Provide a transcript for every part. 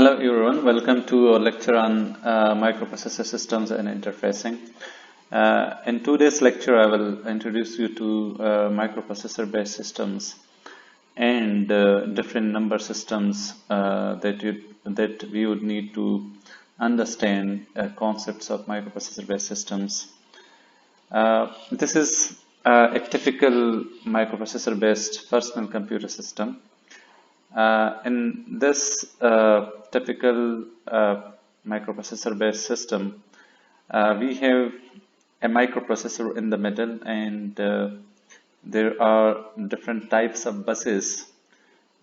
Hello everyone, welcome to our lecture on microprocessor systems and interfacing. In today's lecture, I will introduce you to microprocessor-based systems and different number systems that we would need to understand concepts of microprocessor-based systems. This is a typical microprocessor-based personal computer system. In this typical microprocessor-based system, we have a microprocessor in the middle, and there are different types of buses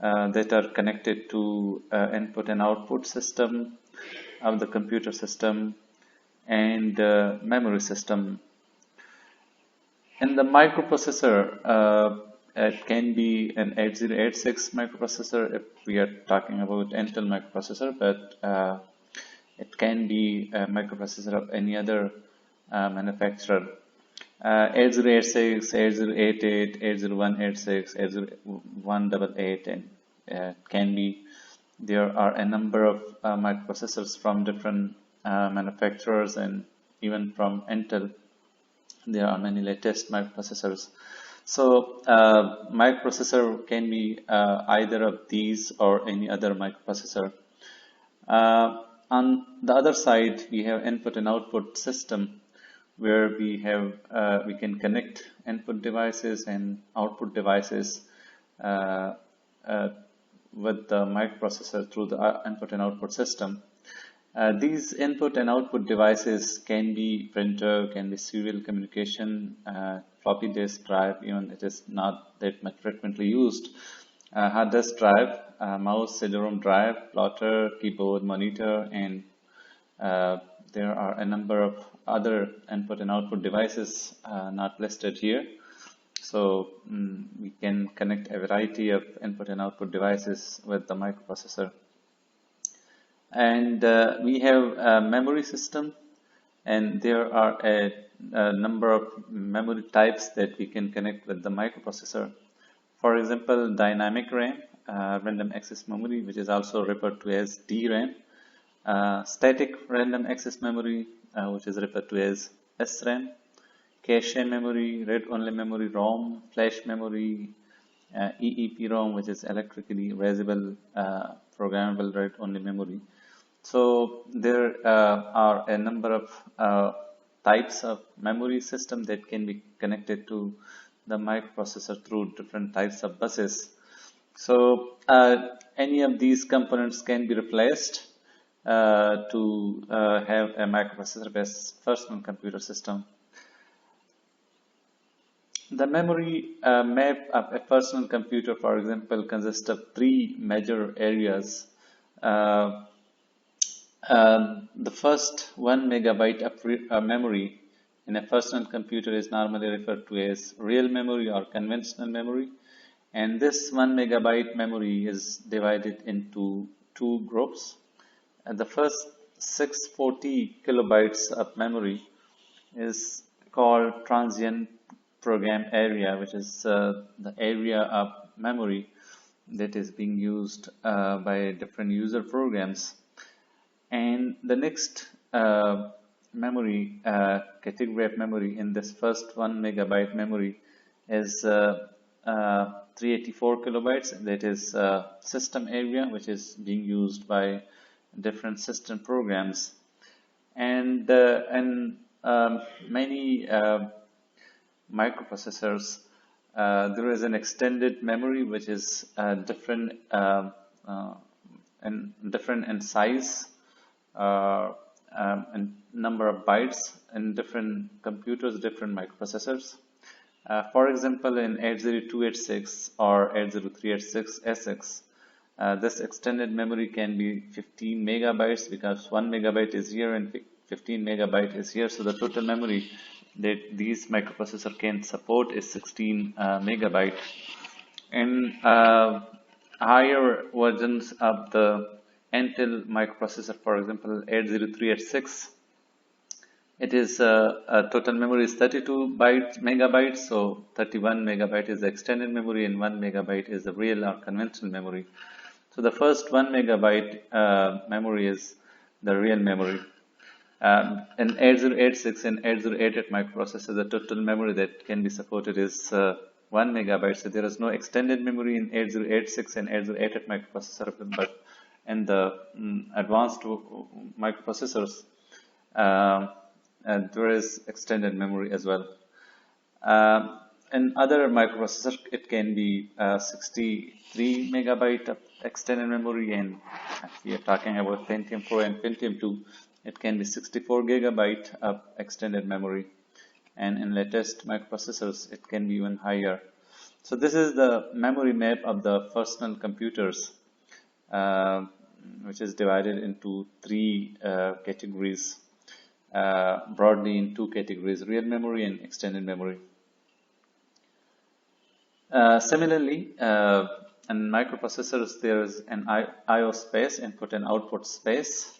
that are connected to input and output system of the computer system and memory system. In the microprocessor, it can be an 8086 microprocessor if we are talking about Intel microprocessor, but it can be a microprocessor of any other manufacturer. 8086, 8088, 80186, 80188, and can be. There are a number of microprocessors from different manufacturers, and even from Intel. There are many latest microprocessors. So microprocessor can be either of these or any other microprocessor. On the other side, we have input and output system, where we can connect input devices and output devices with the microprocessor through the input and output system. These input and output devices can be printer, can be serial communication, floppy disk drive, even it is not that much frequently used, hard disk drive, mouse, CD-ROM drive, plotter, keyboard, monitor, and there are a number of other input and output devices not listed here. So we can connect a variety of input and output devices with the microprocessor. And we have a memory system, and there are a number of memory types that we can connect with the microprocessor. For example, dynamic RAM, random access memory, which is also referred to as DRAM, static random access memory, which is referred to as SRAM, cache memory, read-only memory, ROM, flash memory, EEPROM, which is electrically erasable programmable read-only memory. So there are a number of types of memory system that can be connected to the microprocessor through different types of buses. So any of these components can be replaced to have a microprocessor-based personal computer system. The memory map of a personal computer, for example, consists of three major areas. The first 1 megabyte of memory in a personal computer is normally referred to as real memory or conventional memory, and this 1 megabyte memory is divided into two groups. And the first 640 kilobytes of memory is called transient program area, which is the area of memory that is being used by different user programs. And the next memory category of memory in this first 1 megabyte memory is 384 kilobytes. That is system area, which is being used by different system programs. And many microprocessors, there is an extended memory, which is different in size and number of bytes in different computers, different microprocessors. For example, in 80286 or 80386SX, this extended memory can be 15 megabytes, because 1 megabyte is here and 15 megabyte is here. So the total memory that these microprocessor can support is 16 megabyte. In higher versions of the Intel microprocessor, for example 80386, it is total memory is 32 megabytes, so 31 megabyte is the extended memory and 1 megabyte is the real or conventional memory. So the first 1 megabyte memory is the real memory. In 8086 and 8088 microprocessor, the total memory that can be supported is 1 megabyte. So there is no extended memory in 8086 and 8088 microprocessor, but in the advanced microprocessors, there is extended memory as well. In other microprocessor, it can be 63 megabyte of extended memory, and if we are talking about Pentium 4 and Pentium 2, it can be 64 gigabyte of extended memory, and in latest microprocessors, it can be even higher. So this is the memory map of the personal computers, which is divided into three categories, broadly in two categories: real memory and extended memory. Similarly, in microprocessors, there is an I/O space, input and output space.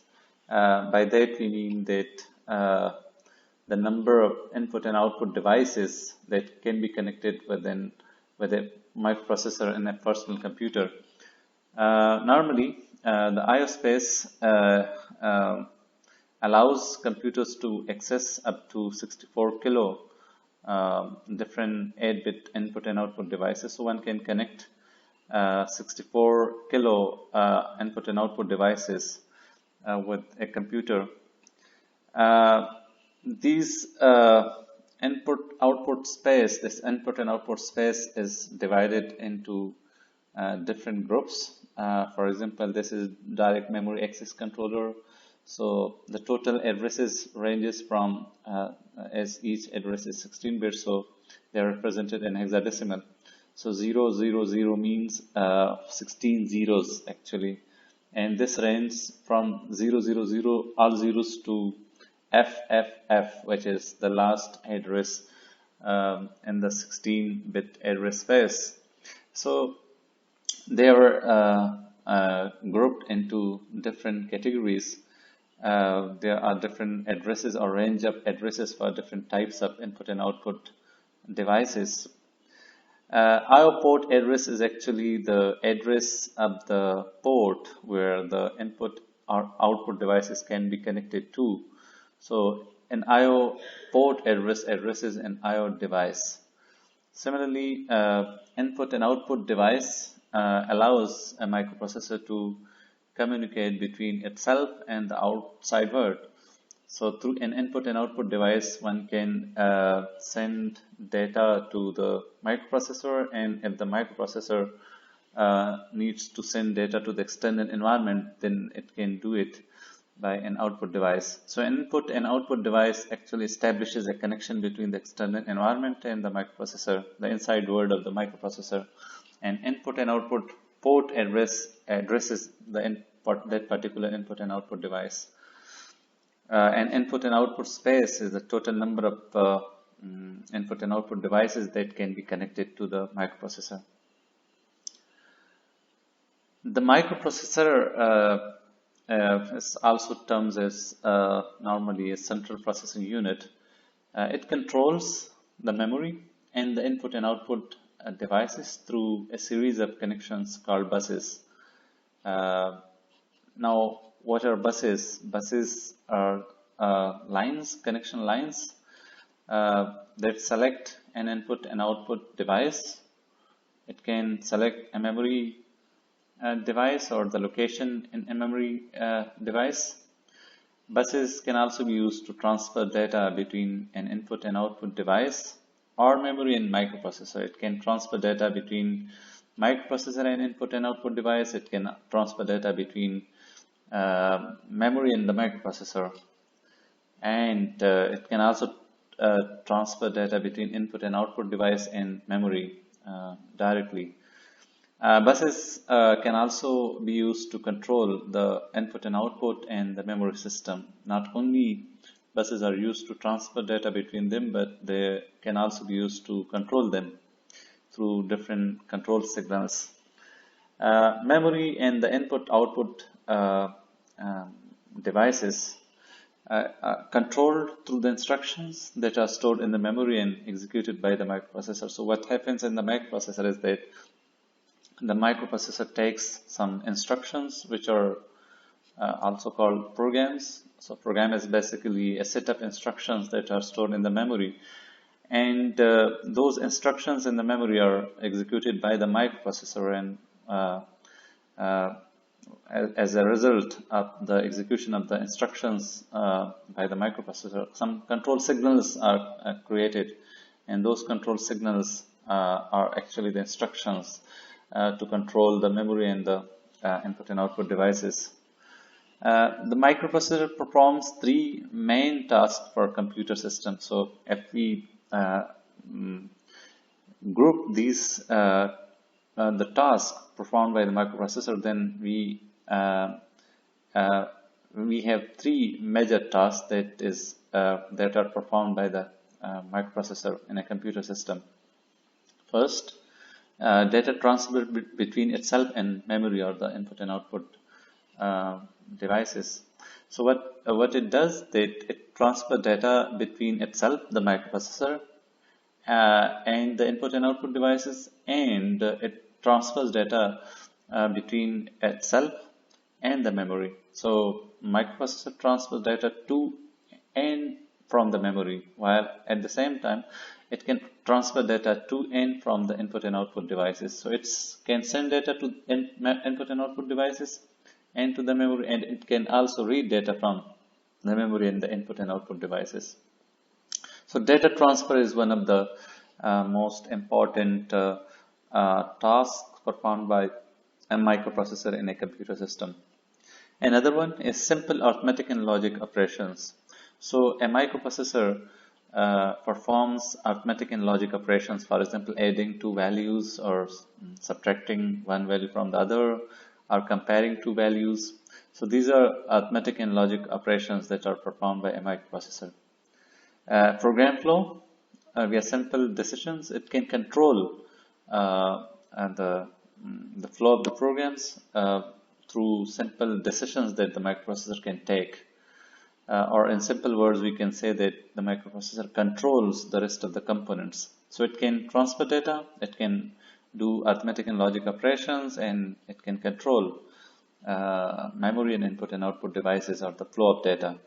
By that we mean that the number of input and output devices that can be connected with a microprocessor in a personal computer. Normally, the I/O space allows computers to access up to 64 kilo different 8-bit input and output devices. So one can connect 64 kilo input and output devices with a computer. These input-output space, this input and output space is divided into different groups. For example, this is direct memory access controller. So the total addresses ranges from, as each address is 16 bits, so they are represented in hexadecimal. So 000 means 16 zeros actually. And this ranges from 000, all zeros, to FFF, which is the last address in the 16-bit address space. So they were grouped into different categories. There are different addresses or range of addresses for different types of input and output devices. I/O port address is actually the address of the port where the input or output devices can be connected to. So an I/O port address addresses an I/O device. Similarly, input and output device allows a microprocessor to communicate between itself and the outside world. So through an input and output device, one can send data to the microprocessor, and if the microprocessor needs to send data to the external environment, then it can do it by an output device. So an input and output device actually establishes a connection between the external environment and the microprocessor, the inside world of the microprocessor. And input and output port addresses that particular input and output device. And input and output space is the total number of input and output devices that can be connected to the microprocessor. The microprocessor is also termed as normally a central processing unit. It controls the memory and the input and output devices through a series of connections called buses. Now, what are buses? Buses are lines, connection lines that select an input and output device. It can select a memory device or the location in a memory device. Buses can also be used to transfer data between an input and output device or memory and microprocessor. It can transfer data between microprocessor and input and output device. It can transfer data between memory and the microprocessor, and it can also transfer data between input and output device and memory directly. Buses can also be used to control the input and output and the memory system. Not only buses are used to transfer data between them, but they can also be used to control them through different control signals. Memory and the input-output devices are controlled through the instructions that are stored in the memory and executed by the microprocessor. So what happens in the microprocessor is that the microprocessor takes some instructions which are also called programs. So program is basically a set of instructions that are stored in the memory, and those instructions in the memory are executed by the microprocessor, and as a result of the execution of the instructions by the microprocessor, some control signals are created, and those control signals are actually the instructions to control the memory and the input and output devices. The microprocessor performs three main tasks for computer systems. So if we group these the tasks performed by the microprocessor, then we have three major tasks that are performed by the microprocessor in a computer system. First, data transfer between itself and memory, or the input and output devices. So what it does, that it transfers data between itself, the microprocessor, and the input and output devices, and it transfers data between itself and the memory. So microprocessor transfers data to and from the memory, while at the same time it can transfer data to and from the input and output devices. So it can send data to input and output devices and to the memory, and it can also read data from the memory and the input and output devices. So data transfer is one of the most important tasks performed by a microprocessor in a computer system. Another one is simple arithmetic and logic operations. So a microprocessor performs arithmetic and logic operations, for example, adding two values, or subtracting one value from the other, or comparing two values. So these are arithmetic and logic operations that are performed by a microprocessor. Program flow, via simple decisions, it can control the flow of the programs through simple decisions that the microprocessor can take. Or in simple words, we can say that the microprocessor controls the rest of the components. So it can transfer data, it can do arithmetic and logic operations, and it can control memory and input and output devices, or the flow of data.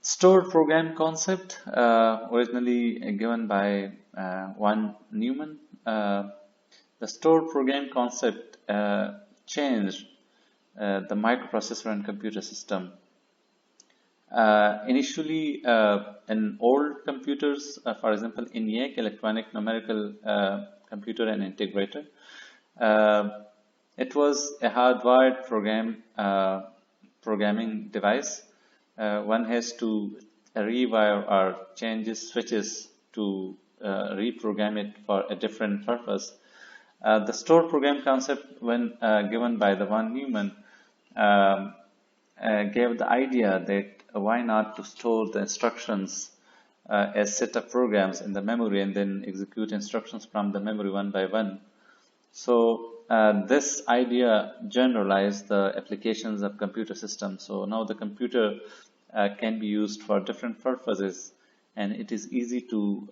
Stored program concept, originally given by von Neumann. The stored program concept changed the microprocessor and computer system. Initially, in old computers, for example, ENIAC, electronic numerical computer and integrator, it was a hardwired programming device. One has to rewire or change switches to reprogram it for a different purpose. The stored program concept, when given by the von Neumann, gave the idea that why not to store the instructions as set of programs in the memory, and then execute instructions from the memory one by one. So this idea generalized the applications of computer systems. So now the computer can be used for different purposes, and it is easy to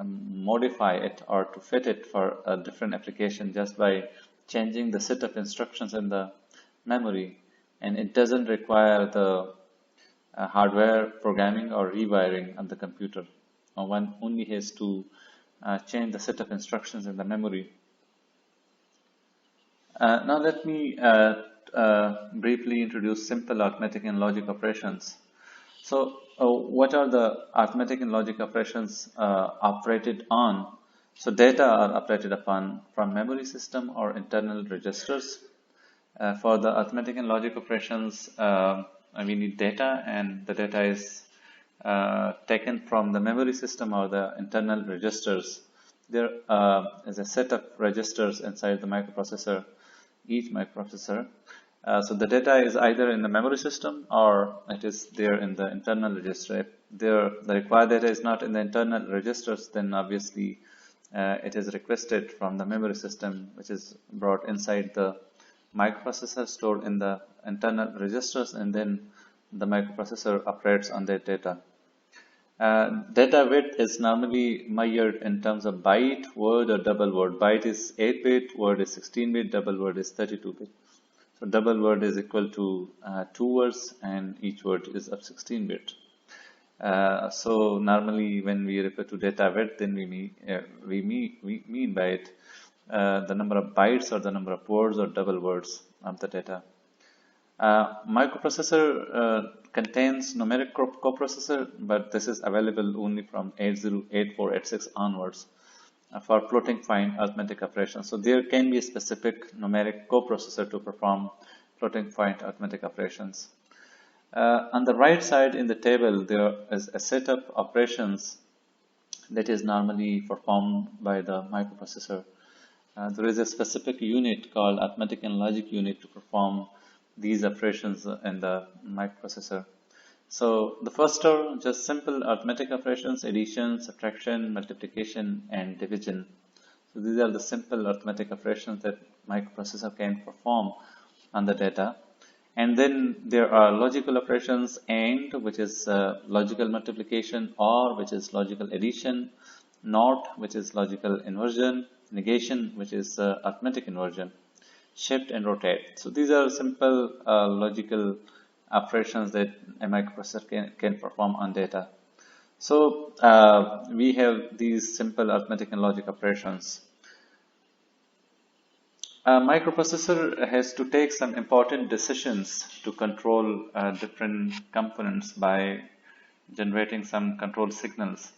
modify it or to fit it for a different application just by changing the set of instructions in the memory, and it doesn't require the hardware programming or rewiring of the computer. One only has to change the set of instructions in the memory. Now let me briefly introduce simple arithmetic and logic operations. So what are the arithmetic and logic operations operated on? So data are operated upon from memory system or internal registers. For the arithmetic and logic operations, we need data, and the data is taken from the memory system or the internal registers. There is a set of registers inside the microprocessor, each microprocessor. So the data is either in the memory system or it is there in the internal register. If the required data is not in the internal registers, then obviously it is requested from the memory system, which is brought inside the microprocessor, stored in the internal registers, and then the microprocessor operates on that data. Data width is normally measured in terms of byte, word, or double word. Byte is 8-bit, word is 16-bit, double word is 32-bit. So double word is equal to 2 words, and each word is of 16-bit. So normally when we refer to data width, then we mean by it the number of bytes or the number of words or double words of the data. Microprocessor contains numeric coprocessor, but this is available only from 808486 onwards for floating point arithmetic operations. So there can be a specific numeric coprocessor to perform floating point arithmetic operations. On the right side in the table, there is a set of operations that is normally performed by the microprocessor. There is a specific unit called arithmetic and logic unit to perform these operations in the microprocessor. So the first are just simple arithmetic operations: addition, subtraction, multiplication, and division. So these are the simple arithmetic operations that microprocessor can perform on the data. And then there are logical operations: AND, which is logical multiplication, OR, which is logical addition, NOT, which is logical inversion, negation, which is arithmetic inversion, shift and rotate. So these are simple logical operations that a microprocessor can perform on data. So we have these simple arithmetic and logic operations. A microprocessor has to take some important decisions to control different components by generating some control signals.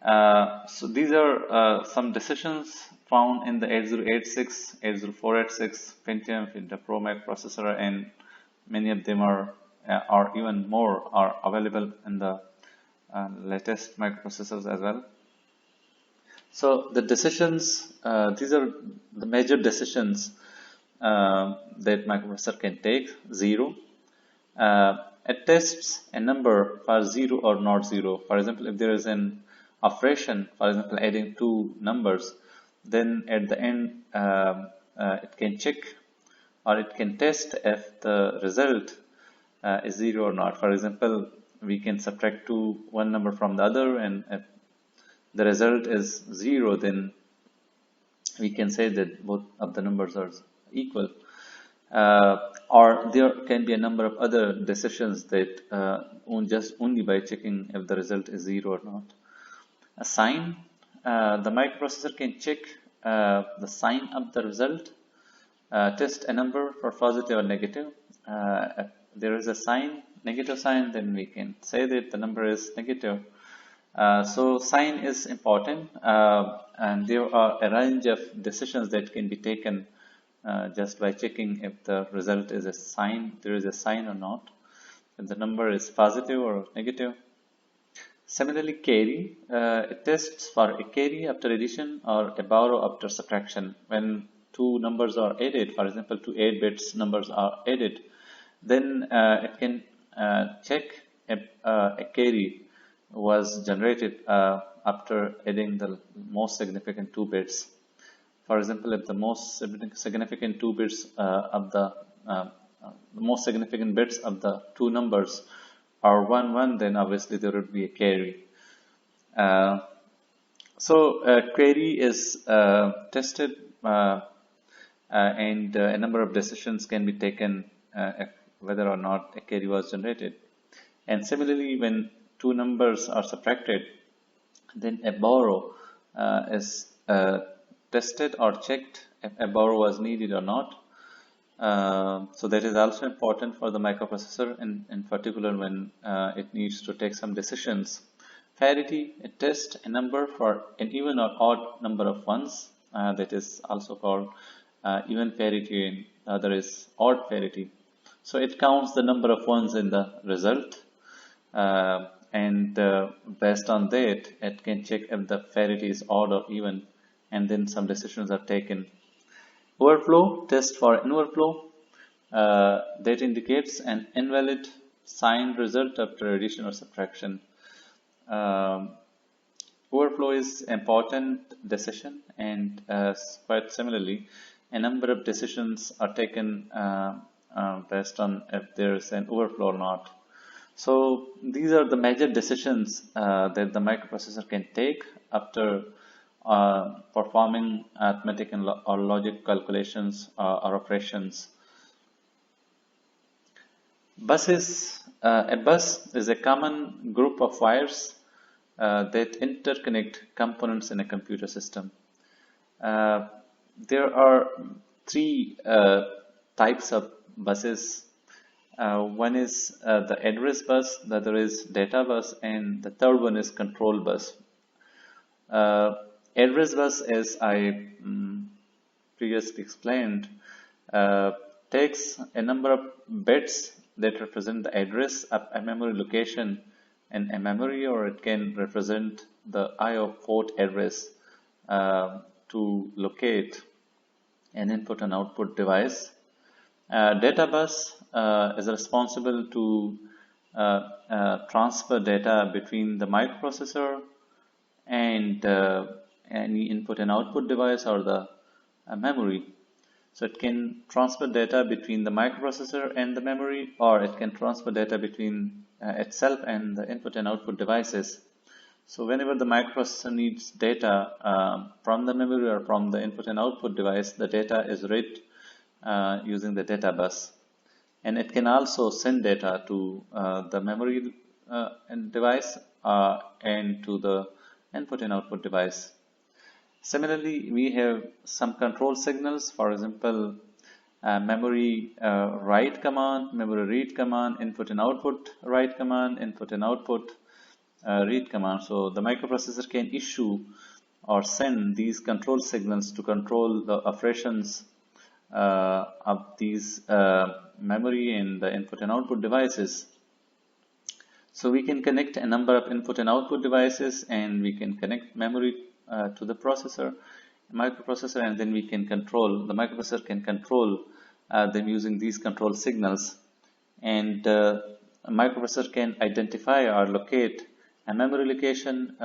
So these are some decisions found in the 8086, 80486, Pentium Pro microprocessor, and many of them are or even more are available in the latest microprocessors as well. So the decisions, these are the major decisions that microprocessor can take. 0. It tests a number for 0 or not 0. For example, if there is an operation, for example, adding two numbers, then at the end it can check or it can test if the result is 0 or not. For example, we can subtract one number from the other, and if the result is 0, then we can say that both of the numbers are equal. Or there can be a number of other decisions that just only by checking if the result is 0 or not. A sign, the microprocessor can check the sign of the result, test a number for positive or negative. If there is a sign, negative sign, then we can say that the number is negative. So sign is important, and there are a range of decisions that can be taken just by checking if the result is a sign, there is a sign or not, if the number is positive or negative. Similarly, carry, it tests for a carry after addition or a borrow after subtraction. When two numbers are added, for example, two 8-bit numbers are added, then it can check if a carry was generated after adding the most significant 2 bits. For example, if the most significant 2 bits of the most significant bits of the two numbers are 1, 1, then obviously there would be a carry. So query is tested, and a number of decisions can be taken whether or not a carry was generated. And similarly, when two numbers are subtracted, then a borrow is tested or checked if a borrow was needed or not. So that is also important for the microprocessor, in particular when it needs to take some decisions. Parity, it tests a number for an even or odd number of ones. That is also called even parity, and the other is odd parity. So it counts the number of ones in the result, and based on that, it can check if the parity is odd or even, and then some decisions are taken. Overflow, test for overflow, that indicates an invalid signed result after addition or subtraction. Overflow is important decision, and quite similarly, a number of decisions are taken based on if there is an overflow or not. So these are the major decisions that the microprocessor can take after performing arithmetic and or logic calculations or operations. A bus is a common group of wires that interconnect components in a computer system. There are three types of buses. One is the address bus, the other is data bus, and the third one is control bus. Address bus, as I previously explained, takes a number of bits that represent the address of a memory location in a memory, or it can represent the I/O port address to locate an input and output device. Data bus is responsible to transfer data between the microprocessor and any input and output device or the memory. So it can transfer data between the microprocessor and the memory, or it can transfer data between itself and the input and output devices. So whenever the microprocessor needs data from the memory or from the input and output device, the data is read using the data bus. And it can also send data to the memory device and to the input and output device. Similarly, we have some control signals, for example, memory write command, memory read command, input and output write command, input and output read command. So the microprocessor can issue or send these control signals to control the operations of these memory and the input and output devices. So we can connect a number of input and output devices, and we can connect memory to the microprocessor, and then we can control, the microprocessor can control them using these control signals. And a microprocessor can identify or locate a memory location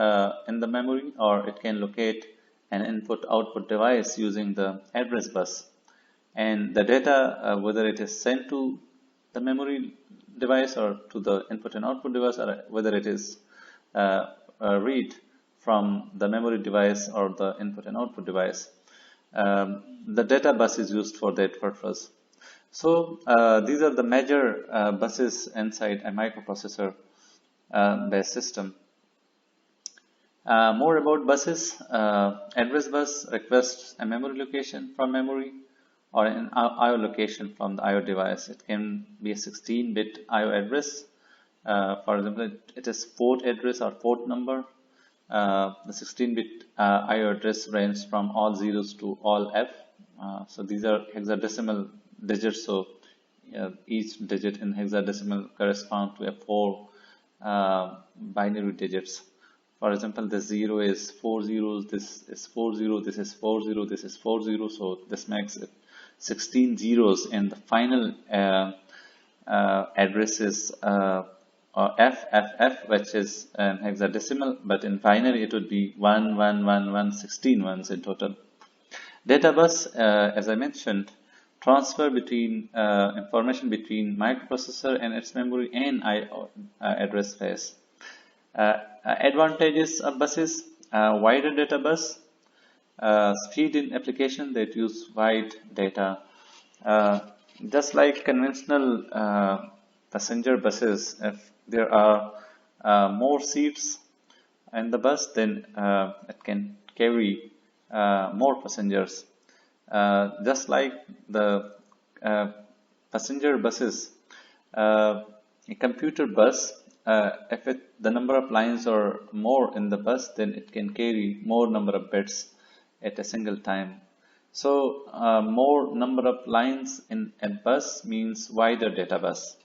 in the memory, or it can locate an input-output device using the address bus. And the data, whether it is sent to the memory device or to the input and output device, or whether it is read from the memory device or the input and output device, the data bus is used for that purpose. So these are the major buses inside a microprocessor based system. More about buses. Address bus requests a memory location from memory or an I/O location from the I/O device. It can be a 16-bit I/O address. For example, it is port address or port number. The 16-bit I/O address ranges from all zeros to all F. So these are hexadecimal digits. So each digit in hexadecimal corresponds to a 4 binary digits. For example, the 0 is 4 zeros, this is 4 0, this is 4 0, this is 4 0. So this makes it 16 zeros, and the final address is FFF, which is hexadecimal, but in binary it would be 1 1 1 1 16 ones in total. Data bus, as I mentioned, transfer between information between microprocessor and its memory and I/O address space. Advantages of buses: wider data bus, speed in application that use wide data. Just like conventional passenger buses, if there are more seats in the bus, then it can carry more passengers. Just like the passenger buses, a computer bus, if the number of lines are more in the bus, then it can carry more number of bits at a single time. So more number of lines in a bus means wider data bus.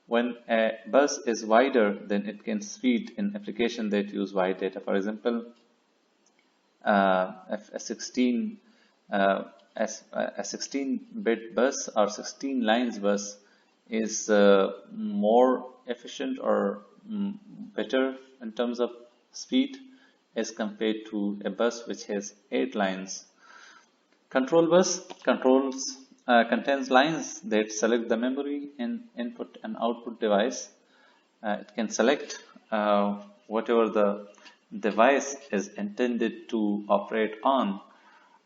When a bus is wider, then it can speed in application that use wide data. For example, if a 16-bit bus or 16 lines bus is more efficient or better in terms of speed as compared to a bus which has 8 lines. Control bus contains lines that select the memory and input and output device. it can select whatever the device is intended to operate on.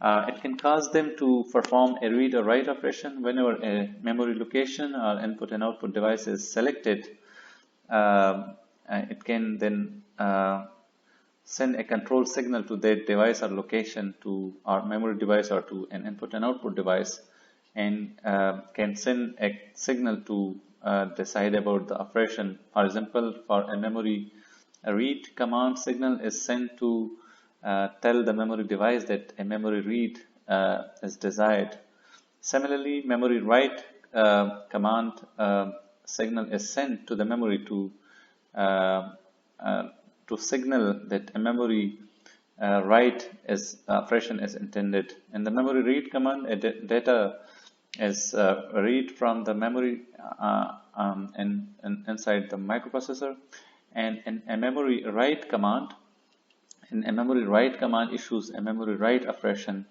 It can cause them to perform a read or write operation whenever a memory location or input and output device is selected. It can then send a control signal to that device or location, to our memory device or to an input and output device, and can send a signal to decide about the operation. For example, for a memory read command, signal is sent to tell the memory device that a memory read is desired. Similarly, memory write command signal is sent to the memory to signal that a memory write operation is intended. In the memory read command, data is read from the memory inside the microprocessor, and in a memory write command, issues a memory write operation,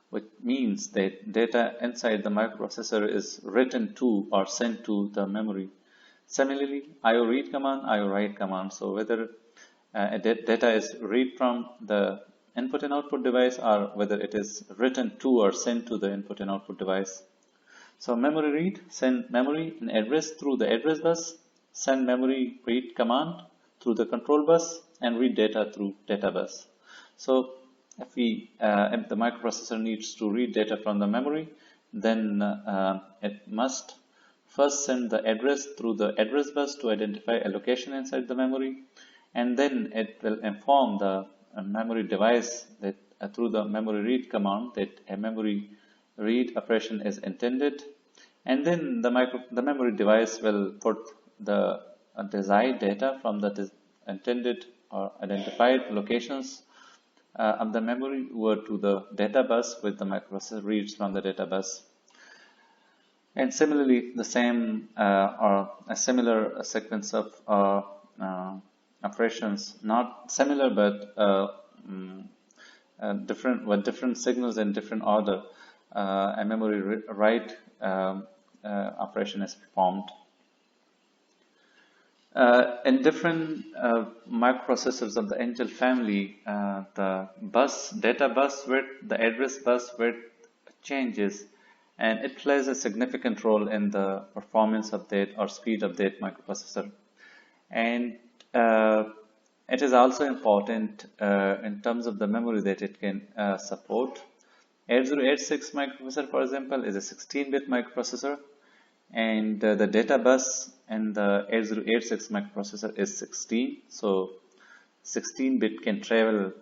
which means that data inside the microprocessor is written to or sent to the memory. Similarly, IO read command, IO write command. So whether data is read from the input and output device, or whether it is written to or sent to the input and output device. So memory read, send memory and address through the address bus, send memory read command through the control bus, and read data through data bus. So if the microprocessor needs to read data from the memory, then it must first send the address through the address bus to identify a location inside the memory, and then it will inform the memory device that through the memory read command that a memory read operation is intended, and then the memory device will put the desired data from the intended or identified locations of the memory over to the data bus, with the microprocessor reads from the data bus. And similarly, the same or a similar sequence of operations, not similar but different, with different signals in different order, a memory write operation is performed. In different microprocessors of the Intel family, the data bus width, the address bus width changes, and it plays a significant role in the performance of that or speed of that microprocessor. And it is also important in terms of the memory that it can support. 8086 microprocessor, for example, is a 16-bit microprocessor, and the data bus in the 8086 microprocessor is 16. So 16-bit can travel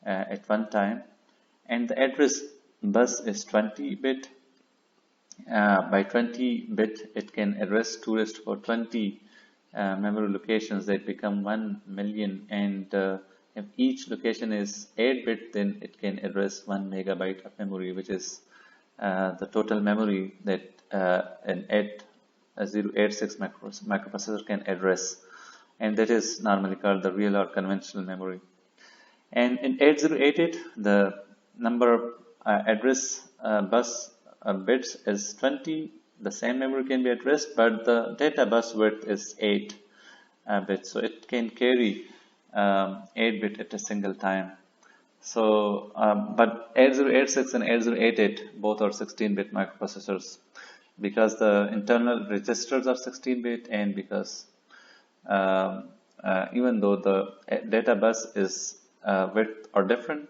at one time, and the address bus is 20-bit. By 20-bit, it can address 2 raised to the power 20 memory locations that become 1 million, and if each location is 8-bit, then it can address 1 megabyte of memory, which is the total memory that an 8086 microprocessor can address, and that is normally called the real or conventional memory. And in 8088, the number of address bus bits is 20. The same memory can be addressed, but the data bus width is 8 bits, so it can carry 8-bit at a single time. So, but 8086 and 8088 both are 16-bit microprocessors, because the internal registers are 16-bit, and because even though the data bus is width are different,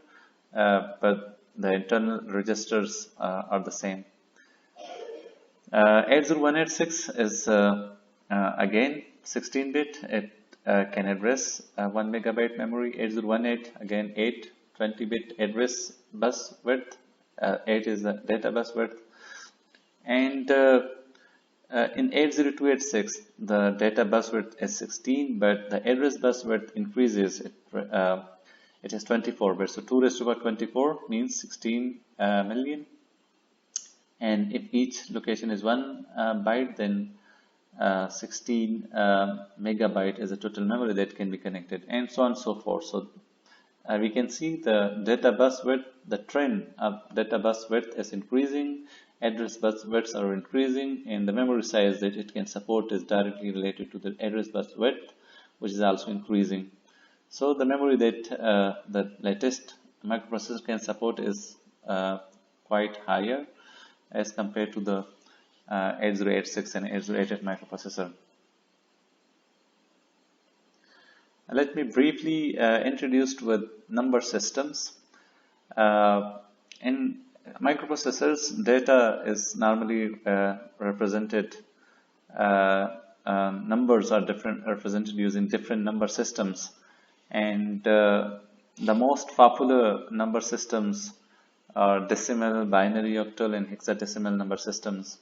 but the internal registers are the same. 80186 is again 16-bit. It can address 1 megabyte memory. 8018 again 8 20-bit address bus width. 8 is the data bus width. And in 80286, the data bus width is 16, but the address bus width increases. It is 24 bits. So 2 raised to the power 24 means 16 million. And if each location is 1 byte, then 16 megabyte is the total memory that can be connected, and so on and so forth. So we can see the data bus width, the trend of data bus width is increasing, address bus widths are increasing, and the memory size that it can support is directly related to the address bus width. which is also increasing. So the memory that the latest microprocessor can support is quite higher as compared to the 8086 and 8088 microprocessor. Let me briefly introduce with number systems. In microprocessors, data is normally represented, numbers are represented using different number systems, and the most popular number systems are decimal, binary, octal, and hexadecimal number systems.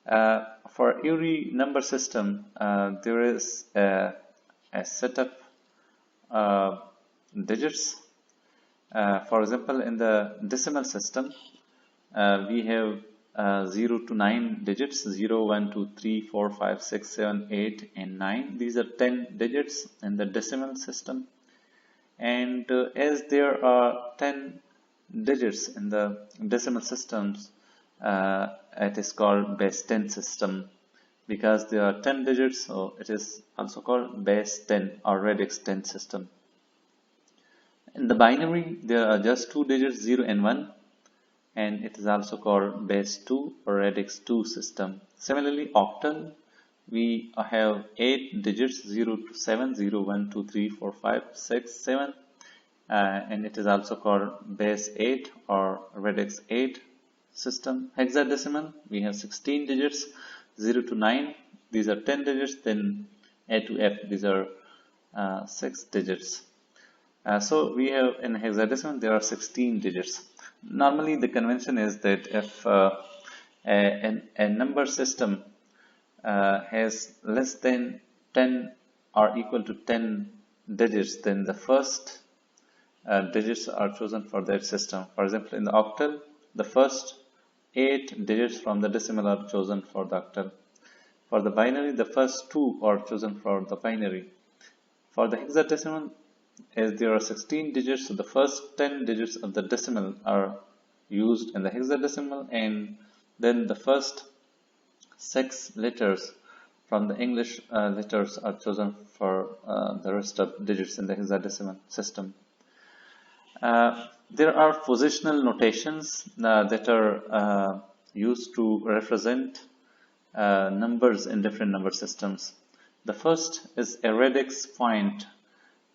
For every number system, there is a set of digits. For example, in the decimal system, we have 0 to 9 digits, 0, 1, 2, 3, 4, 5, 6, 7, 8, and 9. These are 10 digits in the decimal system. And as there are 10 digits in the decimal systems, it is called base 10 system. Because there are 10 digits, so it is also called base 10 or radix 10 system. In the binary, there are just 2 digits, 0 and 1, and it is also called base 2 or radix 2 system. Similarly, octal, we have 8 digits, 0 to 7, 0, 1, 2, 3, 4, 5, 6, 7, and it is also called base 8 or radix 8 system. Hexadecimal, we have 16 digits, 0 to 9, these are 10 digits, then A to F, these are 6 digits. So we have in hexadecimal there are 16 digits. Normally the convention is that if a number system has less than 10 or equal to 10 digits, then the first digits are chosen for that system. For example, in the octal, the first 8 digits from the decimal are chosen for the octal. For the binary, the first 2 are chosen for the binary. For the hexadecimal, as there are 16 digits, so the first 10 digits of the decimal are used in the hexadecimal, and then the first 6 letters from the English letters are chosen for the rest of digits in the hexadecimal system. There are positional notations that are used to represent numbers in different number systems. The first is a radix point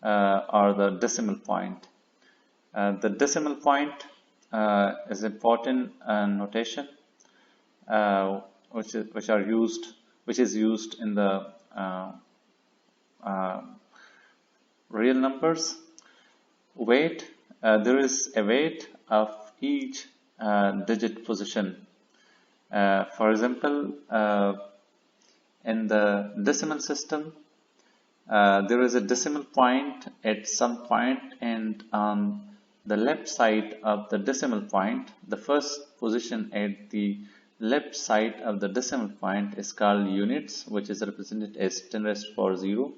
or the decimal point. The decimal point is important notation which is used in the real numbers. Weight, there is a weight of each digit position. For example, in the decimal system, there is a decimal point at some point, and on the left side of the decimal point, the first position at the left side of the decimal point is called units, which is represented as 10 raised to the power 0.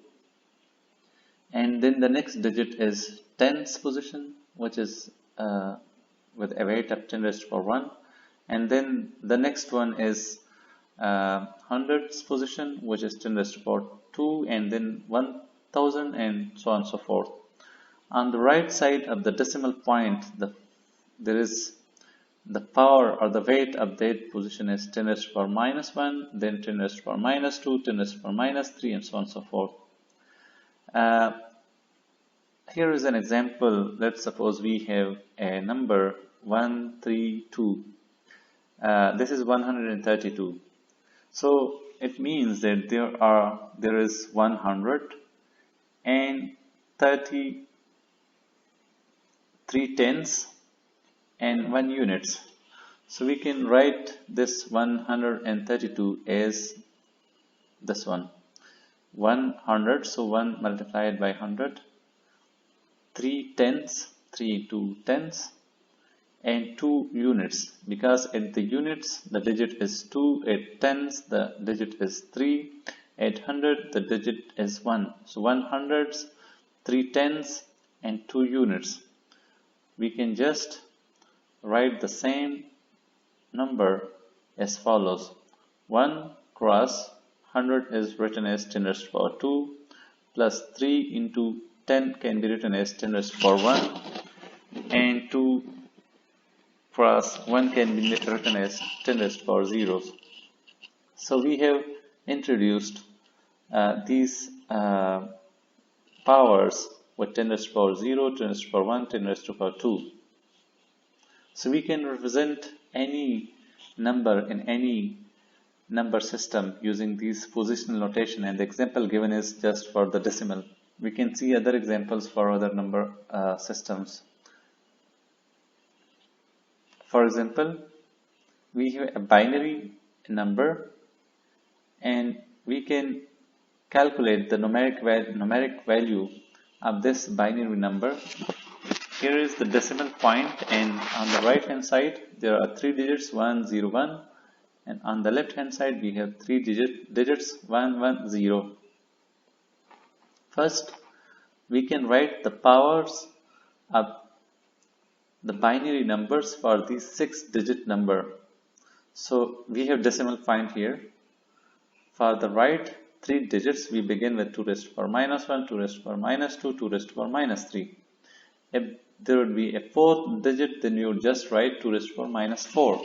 And then the next digit is tens position, which is with a weight of 10 raised to the power 1. And then the next one is hundreds position, which is 10 raised to the power 2, and then 1000, and so on and so forth. On the right side of the decimal point, there is the power or the weight of that position is 10 raised to the power minus 1, then 10 raised to the power minus 2, 10 raised to the power minus 3, and so on and so forth. Here is an example. Let's suppose we have a number 132. This is 132. So it means that there is 133 tens and 1 units. So we can write this 132 as this one. 100, so 1 multiplied by 100, 3 tens, 3 2 tens, and 2 units, because at the units the digit is 2, at tens the digit is 3, at 100 the digit is 1. So 1 hundreds, 3 tens, and 2 units. We can just write the same number as follows. 1 cross 100 is written as 10 raised to the power 2, plus 3 into 10 can be written as 10 raised to the power 1, and 2 plus 1 can be written as 10 raised to the power 0. So we have introduced these powers with 10 raised to the power 0, 10 raised to the power 1, 10 raised to the power 2. So we can represent any number in any number system using these positional notation, and the example given is just for the decimal. We can see other examples for other number systems. For example, we have a binary number and we can calculate the numeric value of this binary number. Here is the decimal point, and on the right hand side there are 3 digits 1, 0, 1, and on the left hand side we have 3 digits 1, 1, 0. First, we can write the powers of the binary numbers for these 6-digit number. So we have decimal point here. For the right 3 digits, we begin with 2 raised to the power minus 1, 2 raised to the power minus 2, 2 raised to the power minus 3. If there would be a 4th digit, then you would just write 2 raised to the power minus 4.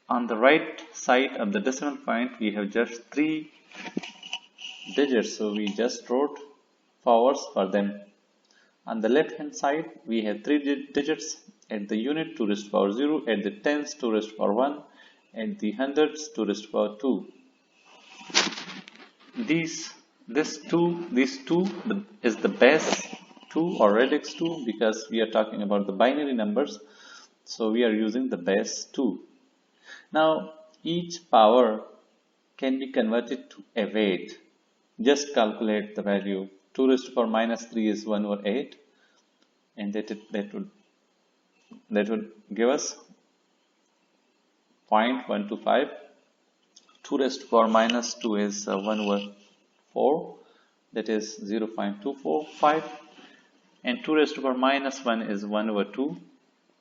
On the right side of the decimal point, we have just 3 digits, so we just wrote powers for them. On the left hand side, we have 3 digits. At the unit, 2 raised to the power 0, at the tens, 2 raised to the power 1, at the hundreds, 2 raised to the power 2. These two is the base 2 or radix 2 because we are talking about the binary numbers, so we are using the base 2. Now each power can be converted to a weight. Just calculate the value. 2 raised to the power minus 3 is 1 over 8, and that would give us 0.125. 2 raised to the power minus 2 is 1 over 4, that is 0.245, and 2 raised to the power minus 1 is 1 over 2,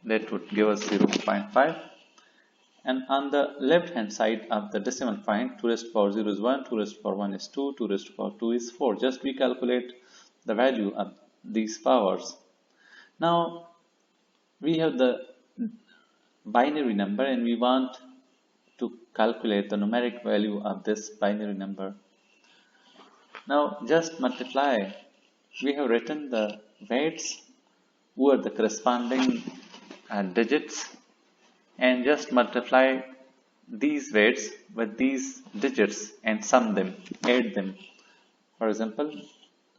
that would give us 0.5. And on the left hand side of the decimal point, 2 raised to the power 0 is 1, 2 raised to the power 1 is 2, 2 raised to the power 2 is 4. Just we calculate the value of these powers. Now we have the binary number and we want to calculate the numeric value of this binary number. Now just multiply. We have written the weights over the corresponding digits, and just multiply these weights with these digits and sum them, add them. For example,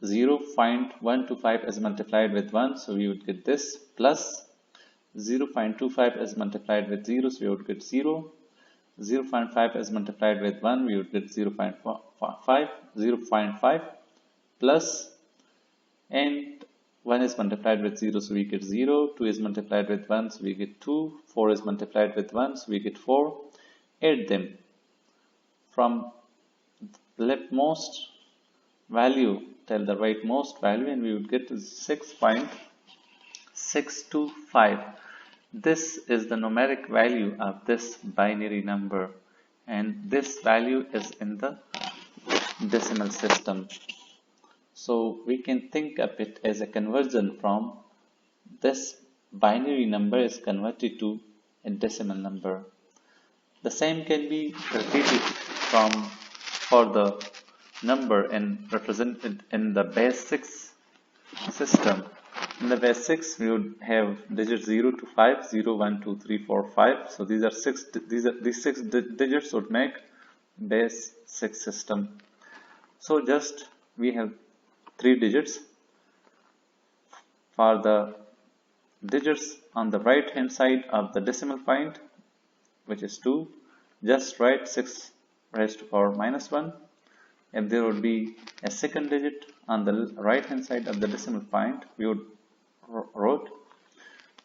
0.125 is multiplied with 1, so we would get this, plus 0.25 is multiplied with 0, so we would get 0. 0.5 is multiplied with 1, we would get 0.5, plus, and 1 is multiplied with 0, so we get 0. 2 is multiplied with 1, so we get 2. 4 is multiplied with 1, so we get 4. Add them from the leftmost value till the rightmost value, and we would get 6.625. This is the numeric value of this binary number, and this value is in the decimal system. So we can think of it as a conversion from this binary number is converted to a decimal number. The same can be repeated for the number and represented in the base 6 system. In the base 6, we would have digits 0 to 5, 0, 1, 2, 3, 4, 5. So these 6 digits would make base 6 system. So just we have 3 digits. For the digits on the right hand side of the decimal point, which is 2, just write 6 raised to the power minus 1. If there would be a second digit on the right hand side of the decimal point, we would wrote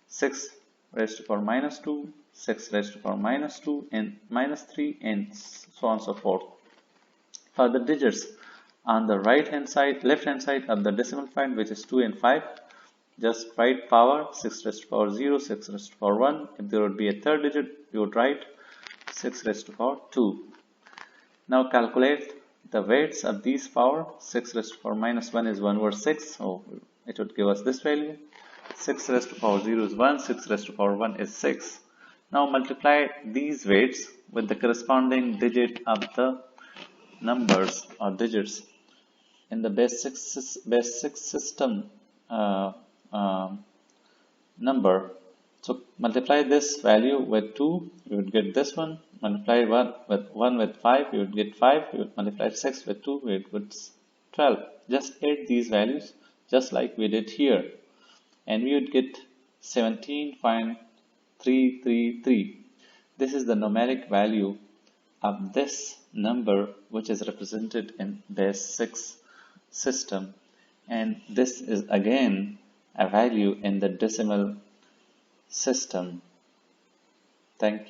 6 raised to the power minus 2, 6 raised to the power minus 2, and minus 3, and so on and so forth. For the digits on the left hand side of the decimal point, which is 2 and 5, just write power 6 raised to the power 0, 6 raised to the power 1. If there would be a third digit, you would write 6 raised to the power 2. Now calculate the weights of these power, 6 raised to power minus 1 is 1 over 6, so it would give us this value. 6 raised to power 0 is 1, 6 raised to power 1 is 6. Now multiply these weights with the corresponding digit of the numbers or digits in the base 6 system number. So multiply this value with 2, you would get this one. Multiply 1 with 5, you would get 5. You would multiply 6 with 2, you would get 12. Just add these values just like we did here, and we would get 17.333. This is the numeric value of this number which is represented in base 6 system, and this is again a value in the decimal system. Thank you.